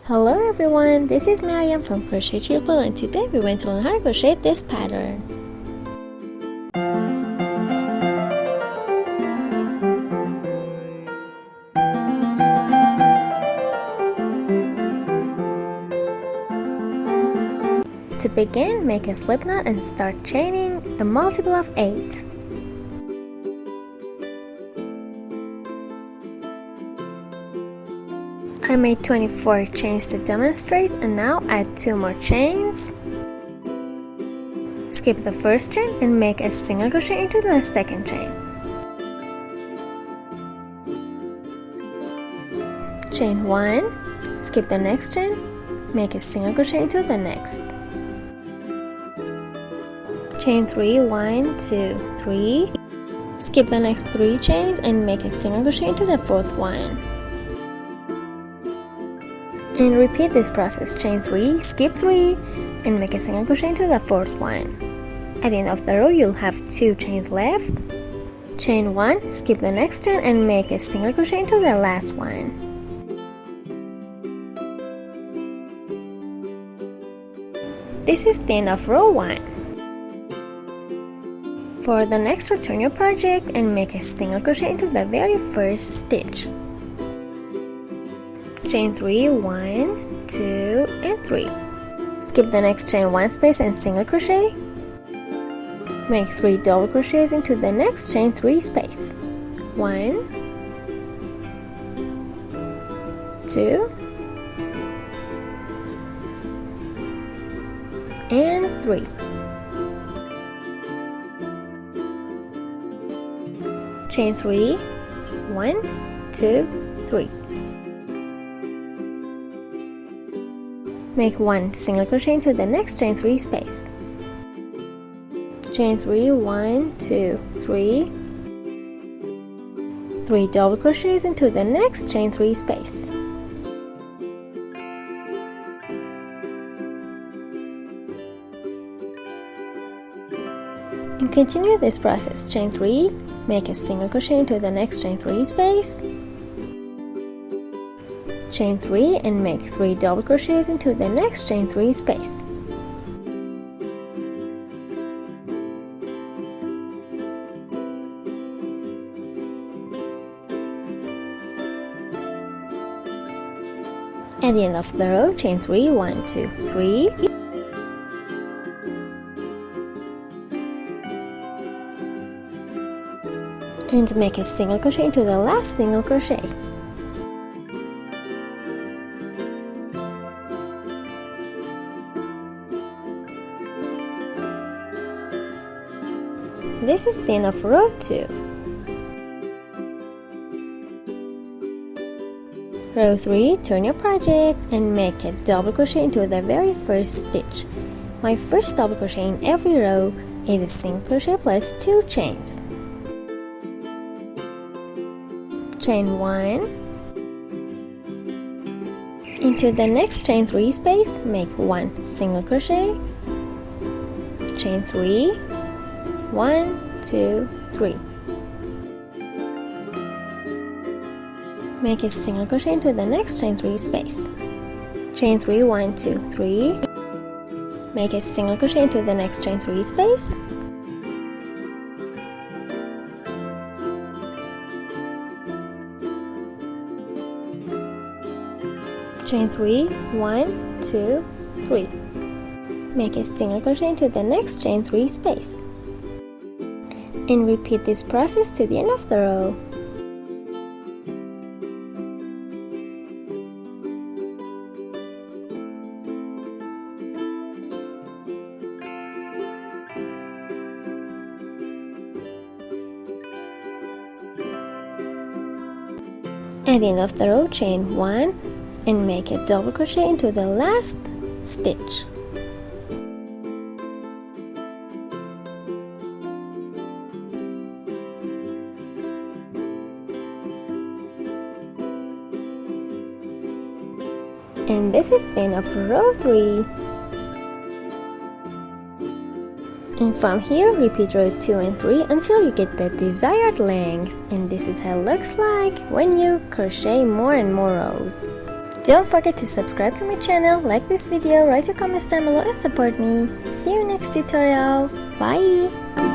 Hello everyone, this is Maryam from Crochet Children, and today we're going to learn how to crochet this pattern. To begin, make a slip knot and start chaining a multiple of 8. I made 24 chains to demonstrate, and now add 2 more chains. Skip the first chain and make a single crochet into the second chain. Chain 1, skip the next chain, make a single crochet into the next. Chain 3, 1, 2, 3. Skip the next 3 chains and make a single crochet into the fourth one. And repeat this process. Chain 3, skip 3, and make a single crochet into the fourth one. At the end of the row, you'll have 2 chains left. Chain 1, skip the next chain and make a single crochet into the last one. This is the end of row 1. For the next row, turn your project and make a single crochet into the very first stitch. Chain 3, 1, 2, and 3. Skip the next chain 1 space and single crochet. Make 3 double crochets into the next chain 3 space. 1, 2, and 3. Chain 3, 1, 2, 3. Make 1 single crochet into the next chain 3 space. Chain 3, 1, 2, 3. 3 double crochets into the next chain 3 space. And continue this process. Chain 3, make a single crochet into the next chain 3 space. Chain 3 and make 3 double crochets into the next chain 3 space. At the end of the row, chain 3, 1, 2, 3. And make a single crochet into the last single crochet. This is the end of row 2. Row 3, turn your project and make a double crochet into the very first stitch. My first double crochet in every row is a single crochet plus 2 chains. Chain 1. Into the next chain 3 space, make 1 single crochet. Chain 3. 1, 2, 3. Make a single crochet into the next chain 3 space. Chain 3, 1, 2, 3. Make a single crochet into the next chain 3 space. Chain 3, 1, 2, 3. Make a single crochet into the next chain 3 space. And repeat this process to the end of the row. At the end of the row, chain 1 and make a double crochet into the last stitch. And this is the end of row 3. And from here, repeat row 2 and 3 until you get the desired length. And this is how it looks like when you crochet more and more rows. Don't forget to subscribe to my channel, like this video, write your comments down below and support me. See you next tutorials. Bye!